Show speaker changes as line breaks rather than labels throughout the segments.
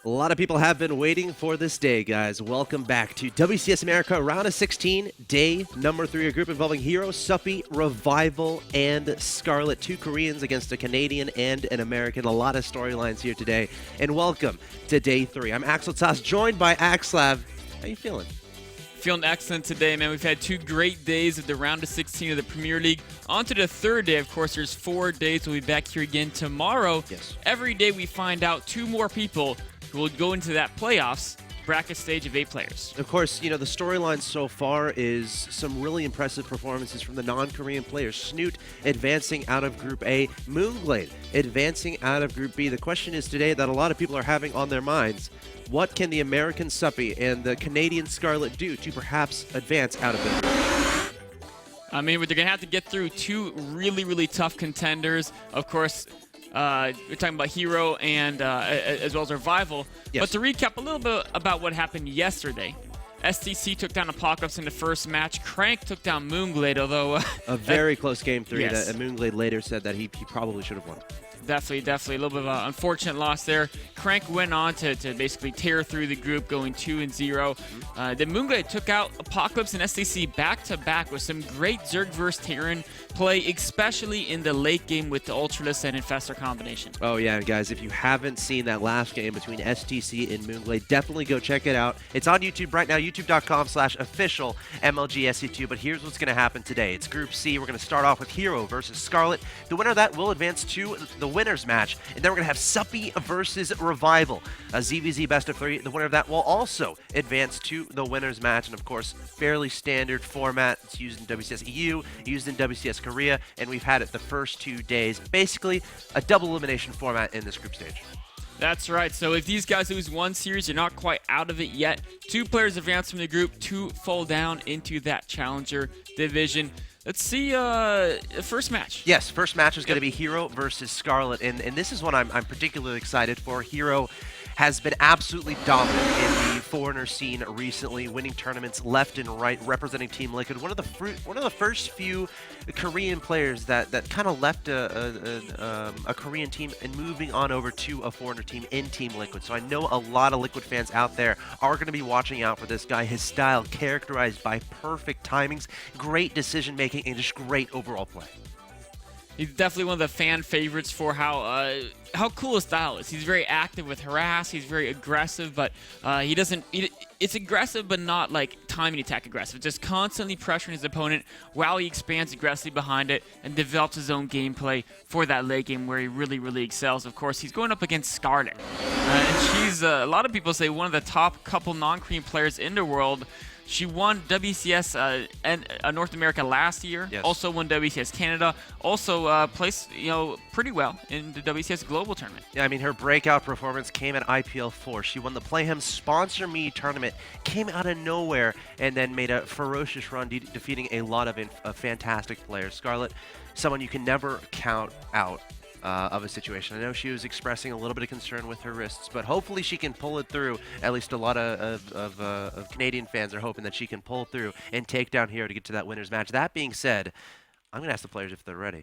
A lot of people have been waiting for this day, guys. Welcome back to WCS America Round of 16, day number 3, a group involving Hero, Suppy, Revival, and Scarlett. 2 Koreans against a Canadian and an American. A lot of storylines here today. And welcome to day 3. I'm axeltoss, joined by axslav. How you feeling?
Feeling excellent today, man. We've had 2 great days of the round of 16 of the Premier League. On to the 3rd day, of course. There's 4 days. We'll be back here again tomorrow.
Yes.
Every day we find out 2 more people who will go into that playoffs bracket stage of 8 players.
Of course, you know, the storyline so far is some really impressive performances from the non-Korean players. Snoot advancing out of Group A, Moonglade advancing out of Group B. The question is today that a lot of people are having on their minds, what can the American Suppy and the Canadian Scarlett do to perhaps advance out of the group?
I mean, they're going to have to get through 2 really tough contenders. Of course, we're talking about Hero and as well as Revival.
Yes.
But to recap a little bit about what happened yesterday, STC took down Apocalypse in the first match. Crank took down Moonglade, although
a very close game 3
yes.
that Moonglade later said that he probably should have won.
Definitely. A little bit of an unfortunate loss there. Crank went on to basically tear through the group, going 2-0. Then Moonglade took out Apocalypse and STC back-to-back with some great Zerg vs. Terran play, especially in the late game with the Ultralisk and Infestor combination.
Oh yeah, guys, if you haven't seen that last game between STC and Moonglade, definitely go check it out. It's on YouTube right now, youtube.com/official MLGSC2. But here's what's going to happen today. It's Group C. We're going to start off with Hero versus Scarlett. The winner of that will advance to the winners match, and then we're going to have Suppy versus Revival. A ZVZ best of 3. The winner of that will also advance to the winners match, and of course, fairly standard format. It's used in WCS EU, used in WCS Korea, and we've had it the first 2 days. Basically, a double elimination format in this group stage.
That's right. So if these guys lose one series, you're not quite out of it yet. 2 players advance from the group, 2 fall down into that challenger division. Let's see the first match.
Yes, first match is going to be Hero versus Scarlett, and this is what I'm particularly excited for. Hero has been absolutely dominant in the foreigner scene recently, winning tournaments left and right, representing Team Liquid. One of the first few Korean players that kind of left a Korean team and moving on over to a foreigner team in Team Liquid. So I know a lot of Liquid fans out there are going to be watching out for this guy. His style characterized by perfect timings, great decision making, and just great overall play.
He's definitely one of the fan favorites for how cool his style is. He's very active with harass. He's very aggressive, but it's aggressive, but not like timing attack aggressive. Just constantly pressuring his opponent while he expands aggressively behind it and develops his own gameplay for that late game where he really excels. Of course, he's going up against Scarlett, and she's a lot of people say one of the top couple non-Korean players in the world. She won WCS and North America last year.
Yes. Also
won WCS Canada. Also placed pretty well in the WCS Global Tournament.
Yeah, I mean, her breakout performance came at IPL 4. She won the Playhem Sponsor Me tournament, came out of nowhere, and then made a ferocious run, defeating a lot of fantastic players. Scarlett, someone you can never count out of a situation. I know she was expressing a little bit of concern with her wrists, but hopefully she can pull it through. At least a lot of Canadian fans are hoping that she can pull through and take down Hero to get to that winner's match. That being said, I'm going to ask the players if they're ready.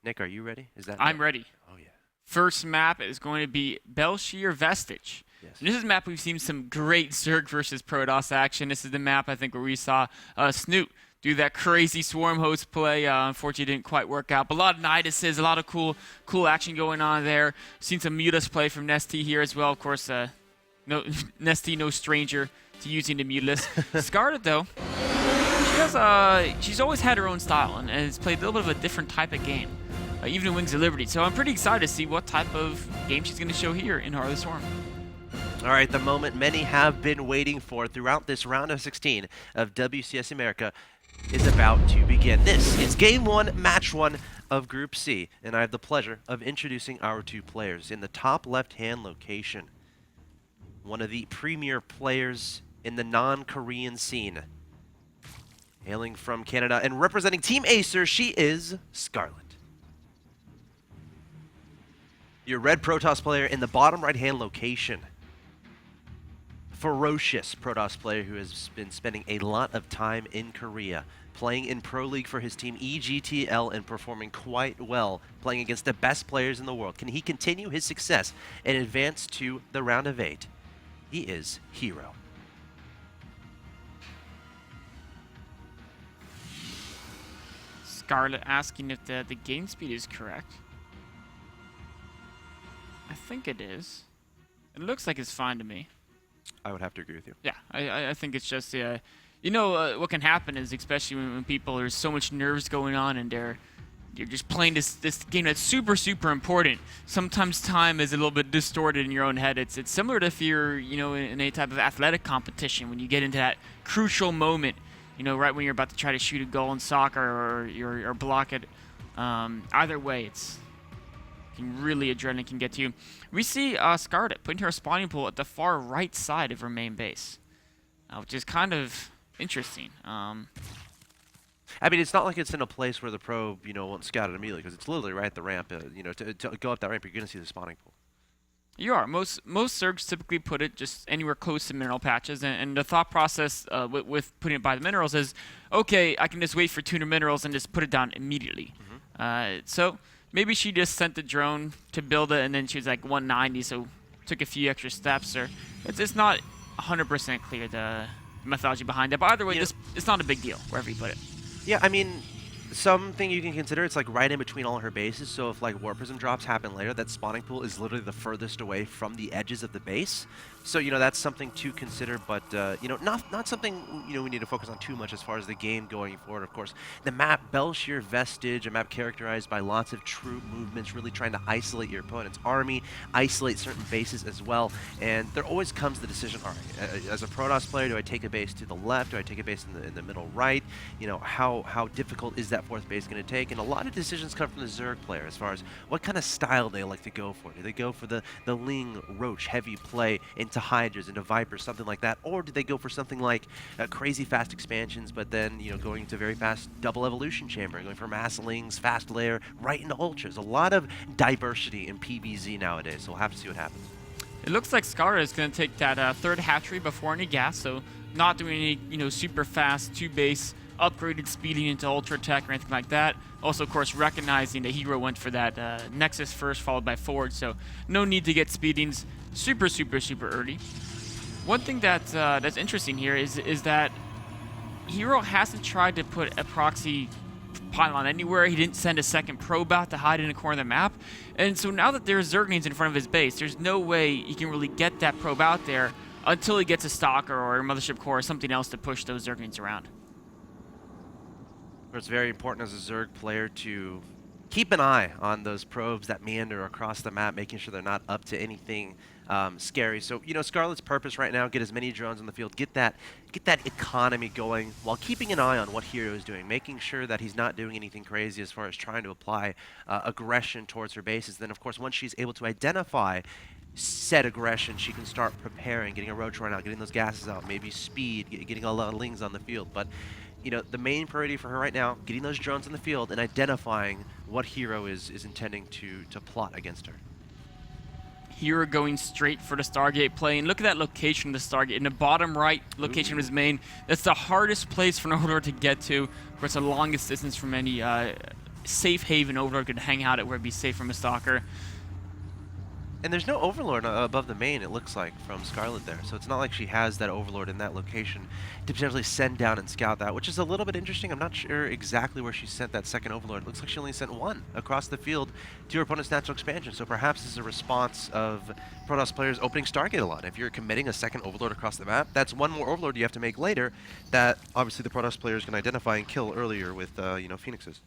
Nick, are you ready?
I'm ready.
Oh, yeah.
First map is going to be Belshir Vestige.
Yes.
And this is a map we've seen some great Zerg versus Protoss action. This is the map, I think, where we saw Snoot do that crazy swarm host play. Unfortunately, didn't quite work out. But a lot of Niduses, a lot of cool action going on there. Seen some Mutas play from Nesty here as well. Of course, Nesty, no stranger to using the Mutalisk. Scarlett, though, she's always had her own style and has played a little bit of a different type of game, even in Wings of Liberty. So I'm pretty excited to see what type of game she's going to show here in Heart of the Swarm.
All right, the moment many have been waiting for throughout this round of 16 of WCS America is about to begin. This is Game 1, Match 1 of Group C, and I have the pleasure of introducing our 2 players. In the top left-hand location, one of the premier players in the non-Korean scene. Hailing from Canada and representing Team Acer, she is Scarlett. Your red Protoss player in the bottom right-hand location. Ferocious Protoss player who has been spending a lot of time in Korea, playing in Pro League for his team EGTL and performing quite well, playing against the best players in the world. Can he continue his success and advance to the round of 8? He is Hero.
Scarlett asking if the game speed is correct. I think it is. It looks like it's fine to me.
I would have to agree with you.
Yeah, I think it's just, you know, what can happen is, especially when people, there's so much nerves going on and you're just playing this game that's super, super important. Sometimes time is a little bit distorted in your own head. It's similar to if you're, you know, in any type of athletic competition, when you get into that crucial moment, you know, right when you're about to try to shoot a goal in soccer or block it. Either way, adrenaline can get to you. We see Scarlett putting her spawning pool at the far right side of her main base, which is kind of interesting.
I mean, it's not like it's in a place where the probe, you know, won't scout it immediately, because it's literally right at the ramp. You know, to go up that ramp, you're going to see the spawning pool.
You are. Most Zergs typically put it just anywhere close to mineral patches, and the thought process with putting it by the minerals is, okay, I can just wait for 200 minerals and just put it down immediately. So maybe she just sent the drone to build it, and then she was like 190, so took a few extra steps. Or it's not 100% clear the methodology behind it. But either way, it's not a big deal wherever you put it.
Yeah, I mean, something you can consider, it's like right in between all her bases, so if like War Prism drops happen later, that spawning pool is literally the furthest away from the edges of the base. So, you know, that's something to consider, but, you know, not something, you know, we need to focus on too much as far as the game going forward, of course. The map, Belshir Vestige, a map characterized by lots of troop movements, really trying to isolate your opponent's army, isolate certain bases as well, and there always comes the decision, all right, as a Protoss player, do I take a base to the left, do I take a base in the middle right? You know, how difficult is that fourth base going to take? And a lot of decisions come from the Zerg player as far as what kind of style they like to go for. Do they go for the Ling Roach heavy play into Hydras, into Vipers, something like that, or do they go for something like crazy fast expansions, but then, you know, going to very fast double evolution chamber, going for mass Lings, fast layer, right into Ultras? A lot of diversity in PvZ nowadays, so we'll have to see what happens.
It looks like Scarlett is going to take that third hatchery before any gas, so not doing any, you know, super fast 2-base upgraded speeding into Ultra Tech or anything like that. Also, of course, recognizing that Hero went for that Nexus first, followed by Forward, so no need to get speedings super, super, super early. One thing that's interesting here is that Hero hasn't tried to put a proxy pylon anywhere. He didn't send a second probe out to hide in a corner of the map. And so now that there's Zerglings in front of his base, there's no way he can really get that probe out there until he gets a Stalker or a Mothership Core or something else to push those Zerglings around.
It's very important as a Zerg player to keep an eye on those probes that meander across the map, making sure they're not up to anything scary. So, you know, Scarlett's purpose right now, get as many drones on the field, get that economy going while keeping an eye on what Hero is doing, making sure that he's not doing anything crazy as far as trying to apply aggression towards her bases. Then, of course, once she's able to identify said aggression, she can start preparing, getting a Roach run out, getting those gases out, maybe speed, getting a lot of Lings on the field. But, you know, the main priority for her right now, getting those drones in the field and identifying what Hero is intending to plot against her.
Hero going straight for the Stargate play, and look at that location of the Stargate in the bottom right location of his main. That's the hardest place for an Overlord to get to. Of course, the longest distance from any safe haven Overlord could hang out at where it'd be safe from a Stalker.
And there's no Overlord above the main, it looks like, from Scarlett there. So it's not like she has that Overlord in that location to potentially send down and scout that, which is a little bit interesting. I'm not sure exactly where she sent that second Overlord. It looks like she only sent one across the field to her opponent's natural expansion. So perhaps this is a response of Protoss players opening Stargate a lot. If you're committing a second Overlord across the map, that's one more Overlord you have to make later that obviously the Protoss players can identify and kill earlier with, you know, Phoenixes.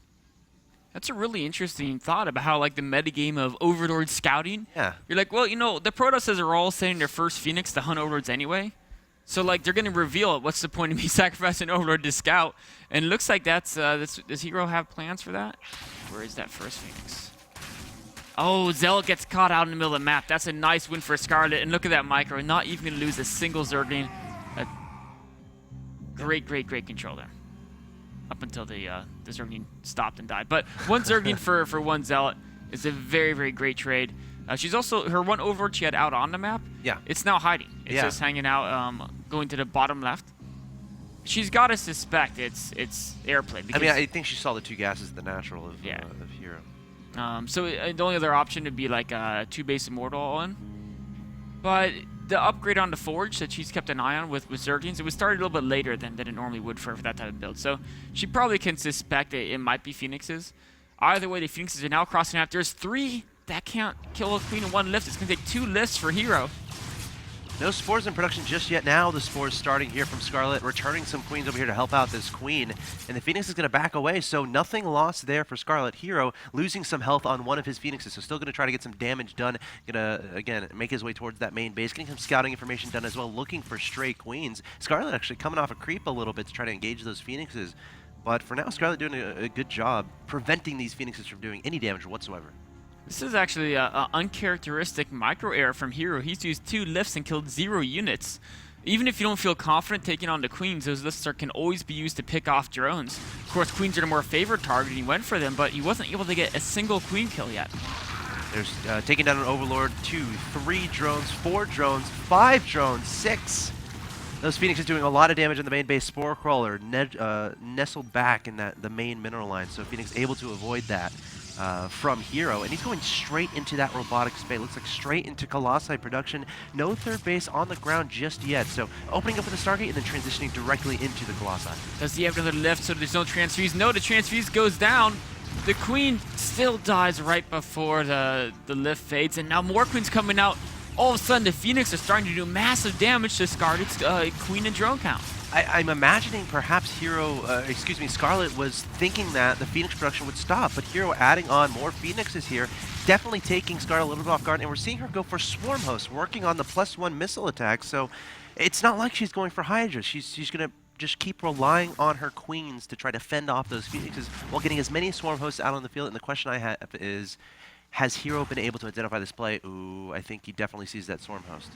That's a really interesting thought about how, like, the metagame of Overlord scouting.
Yeah. You're
like, well, you know, the Protosses are all sending their first Phoenix to hunt Overlords anyway. So, like, they're going to reveal it. What's the point of me sacrificing Overlord to scout? And it looks like that's, does Hero have plans for that? Where is that first Phoenix? Oh, Zealot gets caught out in the middle of the map. That's a nice win for Scarlett. And look at that micro. Not even going to lose a single Zergling. Great, great, great control there. Up until the Zergling stopped and died. But one Zergling for one Zealot is a very, very great trade. She's also, her one Overlord she had out on the map,
yeah,
it's now hiding. It's just hanging out, going to the bottom left. She's got to suspect it's airplay.
I mean, I think she saw the two gases in the natural of Hero.
So the only other option would be like a 2-base Immortal all in. but the upgrade on the Forge that she's kept an eye on with Zerglings, it was started a little bit later than it normally would for that type of build. So she probably can suspect it might be Phoenixes. Either way, the Phoenixes are now crossing out. There's 3 that can't kill a Queen in 1 lift. It's going to take 2 lifts for Hero.
No spores in production just yet. Now the spores starting here from Scarlett, returning some queens over here to help out this queen. And the Phoenix is going to back away, so nothing lost there for Scarlett. Hero losing some health on one of his Phoenixes, so still going to try to get some damage done. Going to, again, make his way towards that main base, getting some scouting information done as well, looking for stray queens. Scarlett actually coming off a creep a little bit to try to engage those Phoenixes. But for now, Scarlett doing a good job preventing these Phoenixes from doing any damage whatsoever.
This is actually an uncharacteristic micro error from Hero. He's used 2 lifts and killed 0 units. Even if you don't feel confident taking on the queens, those lifts can always be used to pick off drones. Of course, queens are the more favored target, and he went for them, but he wasn't able to get a single queen kill yet.
There's taking down an Overlord, 2, 3 drones, 4 drones, 5 drones, 6. Those Phoenixes doing a lot of damage in the main base. Spore Crawler nestled back in the main mineral line, so Phoenix able to avoid that. From Hero, and he's going straight into that robotic space. Looks like straight into Colossi production. No third base on the ground just yet, so opening up with the Stargate and then transitioning directly into the Colossi.
Does he have another lift so there's no transfuse? No, the transfuse goes down. The queen still dies right before the lift fades, and now more queens coming out. All of a sudden, the Phoenix are starting to do massive damage to Scarlett's queen and drone count.
I'm imagining perhaps Scarlett was thinking that the Phoenix production would stop, but Hero adding on more Phoenixes here, definitely taking Scarlett a little bit off guard, and we're seeing her go for Swarm Host, working on the +1 missile attack, so it's not like she's going for Hydra. She's going to just keep relying on her queens to try to fend off those Phoenixes while getting as many Swarm Hosts out on the field, and the question I have is, has Hero been able to identify this play? Ooh, I think he definitely sees that Swarm Host.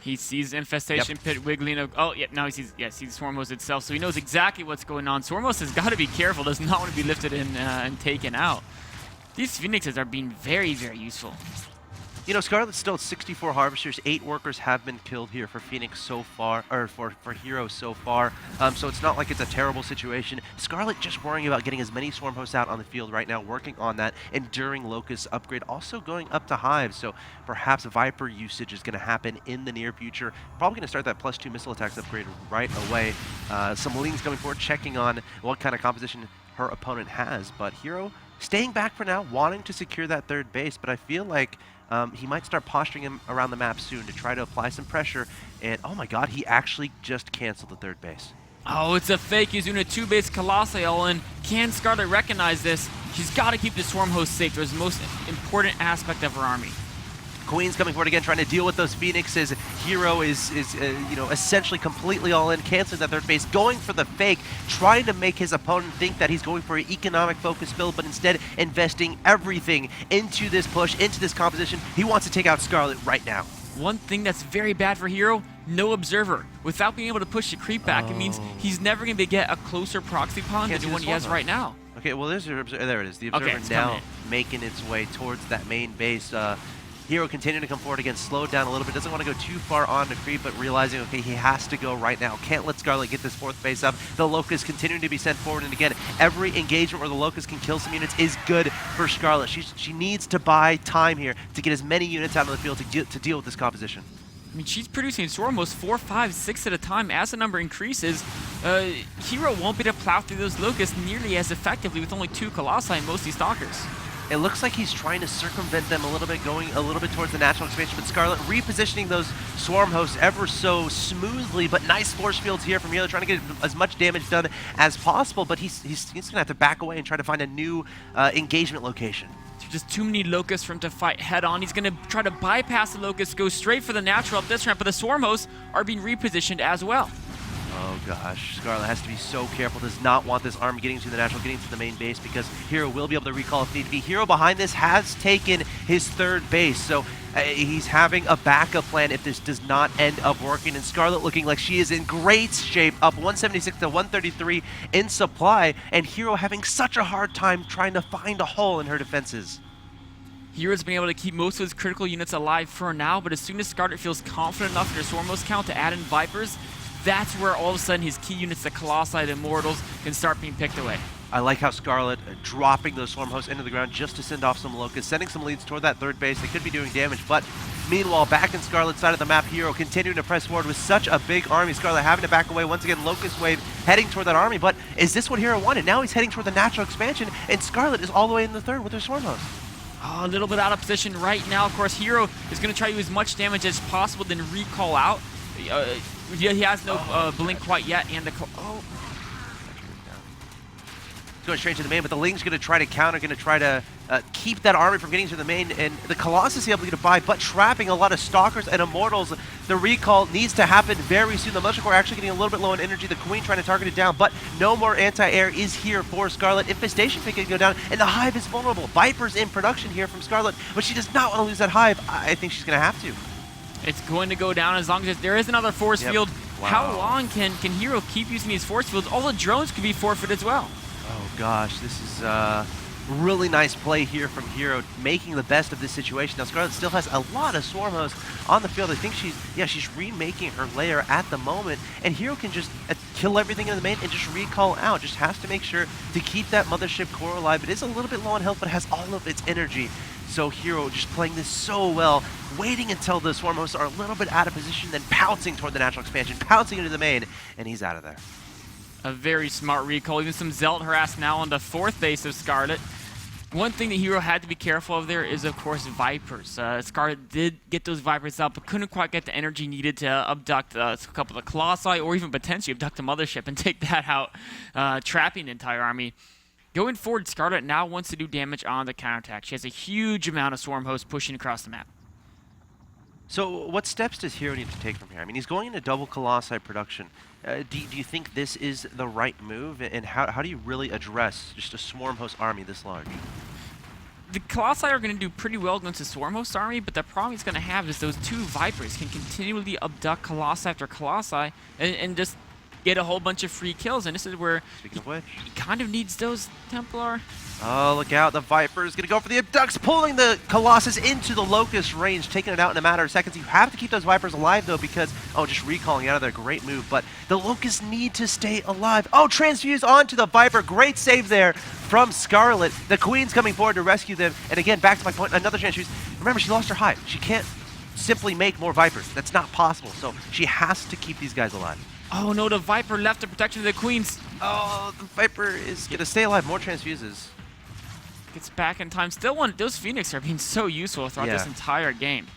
He sees Infestation Pit wiggling. Oh, yeah, now he sees Swarmos itself, so he knows exactly what's going on. Swarmos has got to be careful, does not want to be lifted and taken out. These Phoenixes are being very, very useful.
You know, Scarlett's still at 64 Harvesters. 8 workers have been killed here for Phoenix so far, or for Hero so far. So it's not like it's a terrible situation. Scarlett just worrying about getting as many Swarm Hosts out on the field right now, working on that Enduring Locust upgrade, also going up to Hive. So perhaps Viper usage is going to happen in the near future. Probably going to start that +2 missile attacks upgrade right away. Some leans coming forward, checking on what kind of composition her opponent has. But Hero staying back for now, wanting to secure that third base. But I feel like he might start posturing him around the map soon to try to apply some pressure. And oh my god, he actually just canceled the third base.
Oh, it's a fake. He's doing a 2-base Colossi all in. Can Scarlett recognize this? She's got to keep the Swarm Host safe. There's the most important aspect of her army.
Queen's coming forward again, trying to deal with those Phoenixes. Hero is essentially completely all in, canceling that third base, going for the fake, trying to make his opponent think that he's going for an economic focus build, but instead investing everything into this push, into this composition. He wants to take out Scarlett right now.
One thing that's very bad for Hero, no observer. Without being able to push the creep back, it means he's never going to get a closer proxy pawn than the one he has right now.
Okay, well, there it is. The observer now making its way towards that main base. Hero continuing to come forward again, slowed down a little bit, doesn't want to go too far on the creep, but realizing, okay, he has to go right now. Can't let Scarlett get this fourth base up. The Locust continuing to be sent forward, and again, every engagement where the Locust can kill some units is good for Scarlett. She needs to buy time here to get as many units out on the field to deal with this composition.
I mean, she's producing almost 4, 5, 6 at a time. As the number increases, Hero won't be able to plow through those Locusts nearly as effectively with only 2 Colossi and mostly Stalkers.
It looks like he's trying to circumvent them a little bit, going a little bit towards the natural expansion, but Scarlett repositioning those Swarm Hosts ever so smoothly, but nice force fields here from Hero, trying to get as much damage done as possible, but he's going to have to back away and try to find a new engagement location.
There's just too many Locusts for him to fight head-on. He's going to try to bypass the Locusts, go straight for the natural up this ramp, but the Swarm Hosts are being repositioned as well.
Oh gosh, Scarlett has to be so careful, does not want this army getting to the natural, getting to the main base, because Hero will be able to recall if need be. Hero behind this has taken his third base, so he's having a backup plan if this does not end up working, and Scarlett looking like she is in great shape, up 176 to 133 in supply, and Hero having such a hard time trying to find a hole in her defenses.
Hero's been able to keep most of his critical units alive for now, but as soon as Scarlett feels confident enough in her Swarm Host count to add in Vipers, that's where all of a sudden his key units, the Colossi, the Immortals, can start being picked away.
I like how Scarlett dropping those Swarm Hosts into the ground just to send off some Locusts, sending some leads toward that third base. They could be doing damage, but meanwhile, back in Scarlett's side of the map, Hero continuing to press forward with such a big army. Scarlett having to back away. Once again, Locust Wave heading toward that army, but is this what Hero wanted? Now he's heading toward the natural expansion, and Scarlett is all the way in the third with her Swarm Hosts.
Oh, a little bit out of position right now. Of course, Hero is going to try to do as much damage as possible, then recall out. He has no blink quite yet, and the...
Going straight to the main, but the Ling's going to try to counter, going to try to keep that army from getting to the main, and the Colossus is able to get a buy, but trapping a lot of Stalkers and Immortals. The recall needs to happen very soon. The Militia Corps actually getting a little bit low in energy. The Queen trying to target it down, but no more anti-air is here for Scarlett. Infestation Pit can go down, and the Hive is vulnerable. Viper's in production here from Scarlett, but she does not want to lose that Hive. I think she's going to have to.
It's going to go down as long as there is another force field.
Wow.
How long can Hero keep using these force fields? All the drones could be forfeit as well.
Oh gosh, this is really nice play here from Hero, making the best of this situation. Now Scarlett still has a lot of Swarm Hosts on the field. I think she's remaking her lair at the moment, and Hero can just kill everything in the main and just recall out. Just has to make sure to keep that Mothership core alive. It is a little bit low on health, but has all of its energy. So Hero just playing this so well, waiting until the Swarm Hosts are a little bit out of position, then pouncing toward the natural expansion, pouncing into the main, and he's out of there.
A very smart recall. Even some Zelt harass now on the fourth base of Scarlett. One thing that Hero had to be careful of there is, of course, Vipers. Scarlett did get those Vipers out, but couldn't quite get the energy needed to abduct a couple of Colossi, or even potentially abduct a Mothership and take that out, trapping the entire army. Going forward, Scarlett now wants to do damage on the counterattack. She has a huge amount of Swarm Hosts pushing across the map.
So what steps does Hero need to take from here? I mean, he's going into double Colossi production. Do you think this is the right move? And how do you really address just a Swarm Host army this large?
The Colossi are going to do pretty well against the Swarm Host army, but the problem he's going to have is those two Vipers can continually abduct Colossi after Colossi and just get a whole bunch of free kills. And this is where
Speaking of which,
he kind of needs those Templar.
Oh, look out. The Viper is going to go for the abducts, pulling the Colossus into the Locust range, taking it out in a matter of seconds. You have to keep those Vipers alive, though, because, oh, just recalling out of there. Great move. But the Locusts need to stay alive. Oh, transfuse onto the Viper. Great save there from Scarlett. The Queen's coming forward to rescue them. And again, back to my point, another transfuse. Remember, she lost her Hive. She can't simply make more Vipers. That's not possible. So she has to keep these guys alive.
Oh, no, the Viper left the protection of the Queens.
Oh, the Viper is going to stay alive. More transfuses.
Gets back in time. Still one. Those Phoenix are being so useful throughout this entire game.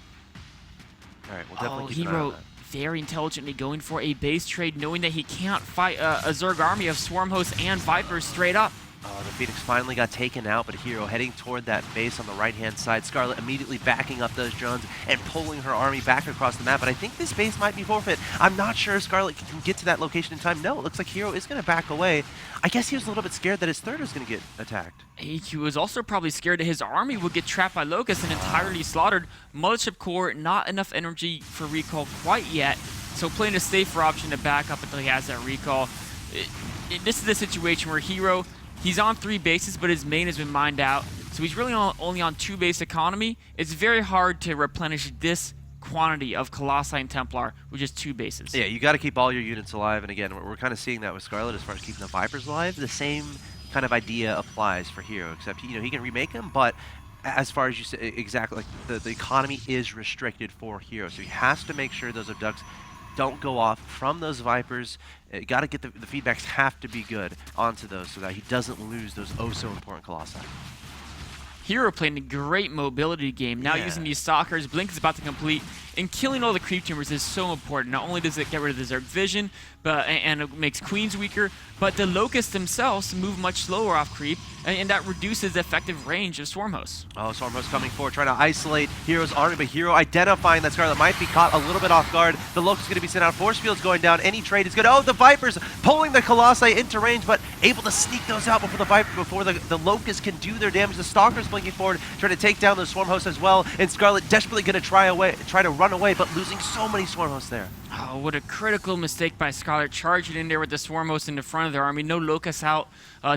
All right, we'll definitely keep an eye
Hero
on that.
very intelligently going for a base trade, knowing that he can't fight a Zerg army of Swarm Hosts and Vipers straight up.
Oh, the Phoenix finally got taken out, but Hero heading toward that base on the right-hand side. Scarlett immediately backing up those drones and pulling her army back across the map. But I think this base might be forfeit. I'm not sure if Scarlett can get to that location in time. No, it looks like Hero is going to back away. I guess he was a little bit scared that his third was going to get attacked.
He was also probably scared that his army would get trapped by Locusts and entirely slaughtered. Mothership Core, not enough energy for recall quite yet. So playing a safer option to back up until he has that recall. This is a situation where Hero... He's on 3 bases, but his main has been mined out, so he's really only on 2 base economy. It's very hard to replenish this quantity of Colossi and Templar with just 2 bases.
Yeah, you got to keep all your units alive, and again, we're kind of seeing that with Scarlett as far as keeping the Vipers alive. The same kind of idea applies for Hero, except he can remake them, but as far as you say, exactly, like the economy is restricted for Hero, so he has to make sure those abducts don't go off from those Vipers. Got to get the feedbacks have to be good onto those so that he doesn't lose those oh so important Colossi.
Hero playing a great mobility game. Now using these Stalkers, Blink is about to complete, and killing all the creep tumors is so important. Not only does it get rid of the Zerg vision, and it makes Queens weaker, but the Locusts themselves move much slower off creep, and that reduces the effective range of Swarm Hosts.
Oh, Swarm Hosts coming forward, trying to isolate Hero's army, but Hero identifying that Scarlett might be caught a little bit off guard. The Locust is going to be sent out. Force field's going down. Any trade is good. Oh, the Vipers pulling the Colossi into range, but able to sneak those out before the Locust can do their damage. The Stalker's blinking forward, trying to take down those Swarm Hosts as well, and Scarlett desperately going to try to run away, but losing so many Swarm Hosts there.
Oh, what a critical mistake by Scarlett, charging in there with the Swarm Hosts in the front of their army. No Locusts out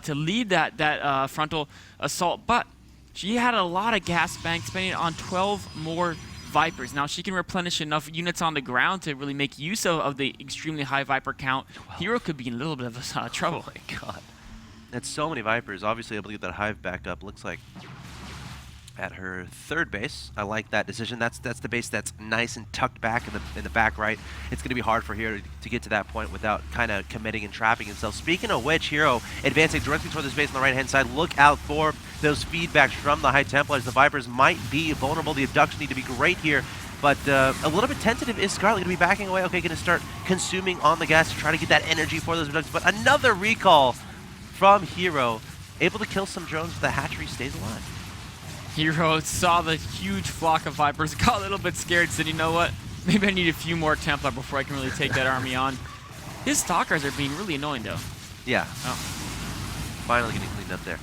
to lead that frontal assault, but she had a lot of gas bank, spending on 12 more Vipers. Now she can replenish enough units on the ground to really make use of the extremely high Viper count. Hero could be in a little bit of trouble.
Oh my god. That's so many Vipers. Obviously, able to get that Hive back up. Looks like at her third base. I like that decision. That's the base that's nice and tucked back in the back right. It's going to be hard for Hero to get to that point without kind of committing and trapping himself. Speaking of which, Hero advancing directly toward this base on the right-hand side. Look out for those feedbacks from the High Templars. The Vipers might be vulnerable. The abductions need to be great here. But a little bit tentative. Is Scarlett going to be backing away? Okay, going to start consuming on the gas to try to get that energy for those abductions. But another recall from Hero. Able to kill some drones, but the hatchery stays alive.
Hero saw the huge flock of Vipers, got a little bit scared, said, you know what, maybe I need a few more Templar before I can really take that army on. His Stalkers are being really annoying, though.
Yeah. Oh. Finally getting cleaned up there.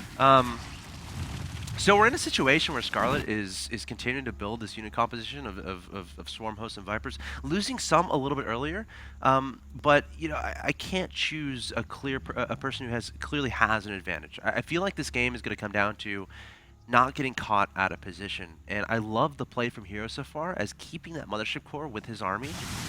So we're in a situation where Scarlett is continuing to build this unit composition of Swarm Hosts and Vipers, losing some a little bit earlier, but you know I can't choose a person who clearly has an advantage. I feel like this game is going to come down to not getting caught out of position, and I love the play from Hero so far as keeping that mothership core with his army,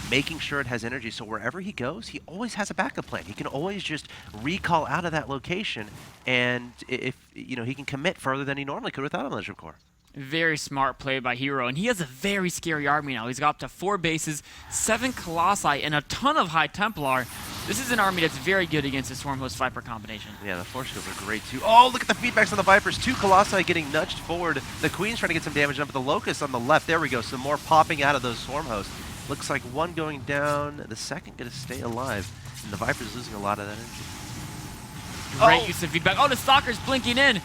making sure it has energy, so wherever he goes, he always has a backup plan. He can always just recall out of that location, and if you know, he can commit further than he normally could without a mothership core.
Very smart play by Hero, and he has a very scary army now. He's got up to 4 bases, 7 Colossi, and a ton of High Templar. This is an army that's very good against the Swarm Host Viper combination.
Yeah, the Force Fields are great too. Oh, look at the feedbacks on the Vipers. 2 Colossi getting nudged forward. The Queen's trying to get some damage done, but the Locust on the left, there we go. Some more popping out of those Swarm Hosts. Looks like one going down, the second going to stay alive, and the Viper's losing a lot of that energy.
Great use of feedback. Oh, the Stalker's blinking in.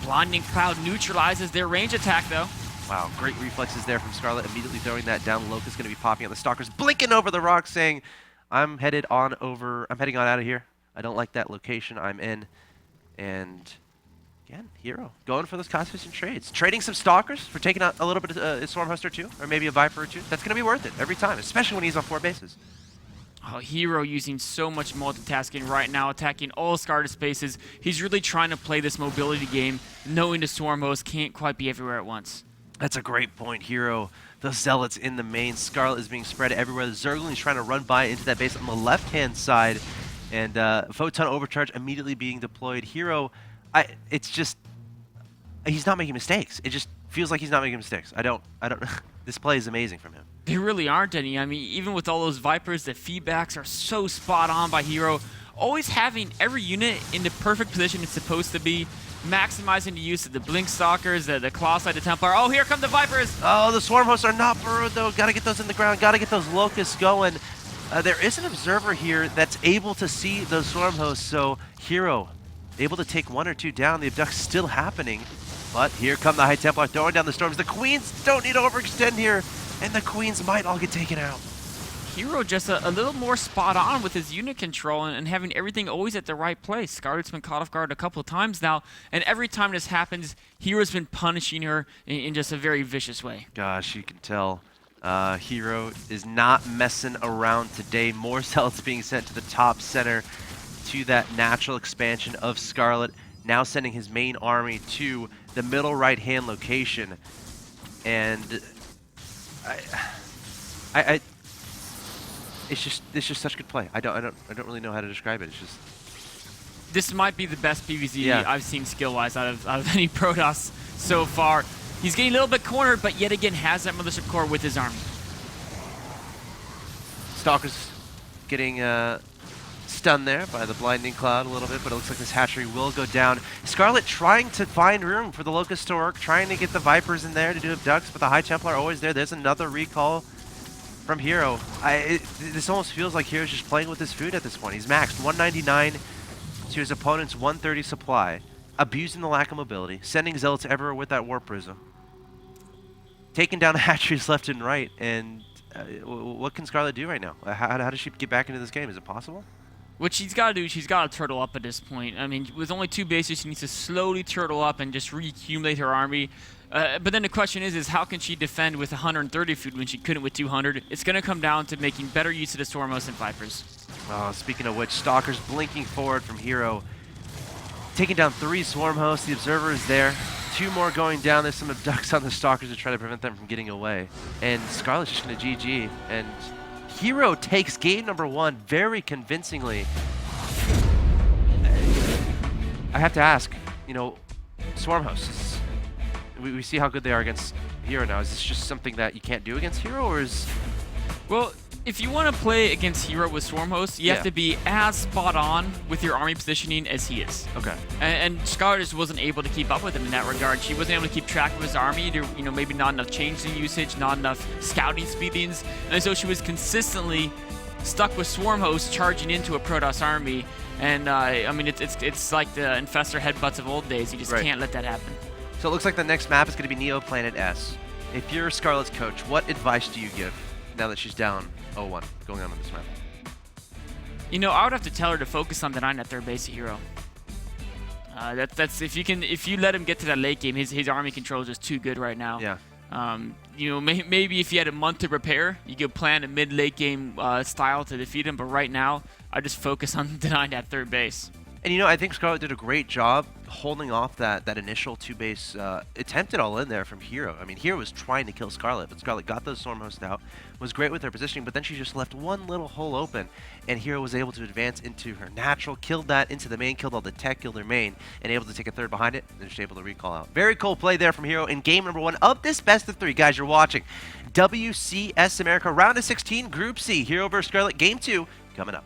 Blinding Cloud neutralizes their range attack, though.
Wow, great reflexes there from Scarlett, immediately throwing that down. Locust going to be popping out. The Stalker's blinking over the rock, saying, I'm heading on out of here. I don't like that location I'm in. And again, Hero going for those cost-efficient trades. Trading some Stalkers for taking out a little bit of a Swarm Host or 2, or maybe a Viper or 2. That's going to be worth it every time, especially when he's on 4 bases.
Oh, Hero using so much multitasking right now, attacking all Scarlet spaces. He's really trying to play this mobility game, knowing the Swarm Host can't quite be everywhere at once.
That's a great point, Hero. The Zealots in the main. Scarlet is being spread everywhere. The Zergling's trying to run by into that base on the left-hand side. And Photon Overcharge immediately being deployed. Hero, it's just, he's not making mistakes. It just feels like he's not making mistakes. I don't, this play is amazing from him.
There really aren't any. I mean, even with all those Vipers, the feedbacks are so spot on by Hero. Always having every unit in the perfect position it's supposed to be. Maximizing the use of the Blink Stalkers, the Colossi, the Templar. Oh, here come the Vipers!
Oh, the Swarm Hosts are not burrowed, though. Got to get those in the ground. Got to get those Locusts going. There is an Observer here that's able to see those Swarm Hosts, so Hero able to take 1 or 2 down. The abduct's still happening, but here come the High Templar throwing down the Storms. The Queens don't need to overextend here, and the Queens might all get taken out.
Hero just a little more spot on with his unit control and having everything always at the right place. Scarlett's been caught off guard a couple of times now, and every time this happens, Hero's been punishing her in just a very vicious way.
Gosh, you can tell Hero is not messing around today. More Zealots being sent to the top center to that natural expansion of Scarlett, now sending his main army to the middle right-hand location. And it's just such good play. I don't really know how to describe it. It's just,
this might be the best PvZ I've seen skill-wise out of any Protoss so far. He's getting a little bit cornered, but yet again has that mothership core with his army.
Stalker's getting stunned there by the blinding cloud a little bit, but it looks like this hatchery will go down. Scarlett trying to find room for the Locust to work, trying to get the Vipers in there to do abducts, but the High Templar are always there. There's another recall from Hero. This almost feels like Hero's just playing with his food at this point. He's maxed 199 to his opponent's 130 supply, abusing the lack of mobility, sending Zealots everywhere with that Warp Prism, taking down the hatcheries left and right, and what can Scarlett do right now? How does she get back into this game? Is it possible?
What she's got to do, she's got to turtle up at this point. I mean, with only 2 bases, she needs to slowly turtle up and just reaccumulate her army. But then the question is how can she defend with 130 food when she couldn't with 200? It's going to come down to making better use of the Swarm Hosts and Vipers.
Speaking of which, Stalker's blinking forward from Hero, taking down 3 Swarm Hosts. The Observer is there. 2 more going down. There's some abducts on the Stalkers to try to prevent them from getting away. And Scarlett's just going to GG. And Hero takes game number 1 very convincingly. I have to ask, you know, Swarm hosts. We see how good they are against Hero now. Is this just something that you can't do against Hero, or is...
Well, if you want to play against Hero with Swarm hosts, you have to be as spot on with your army positioning as he is.
Okay.
And Scarlett just wasn't able to keep up with him in that regard. She wasn't able to keep track of his army. There, you know, maybe not enough changing usage, not enough scouting speedings, and so she was consistently stuck with Swarm hosts charging into a Protoss army. And I mean, it's like the Infestor headbutts of old days. You just can't let that happen.
So it looks like the next map is going to be Neo Planet S. If you're Scarlett's coach, what advice do you give now that she's down 0-1 going on this map?
You know, I would have to tell her to focus on denying that third base of Hero. That's if you let him get to that late game, his army control is just too good right now.
Yeah.
You know, maybe if you had a month to prepare, you could plan a mid-late game style to defeat him. But right now, I just focus on denying that third base.
And, you know, I think Scarlett did a great job holding off that initial two-base attempted all in there from Hero. I mean, Hero was trying to kill Scarlett, but Scarlett got those Storm Hosts out, was great with her positioning, but then she just left one little hole open, and Hero was able to advance into her natural, killed that into the main, killed all the tech, killed her main, and able to take a third behind it, and just able to recall out. Very cool play there from Hero in game number 1 of this best of 3. Guys, you're watching WCS America Round of 16, Group C, Hero vs. Scarlett, Game 2, coming up.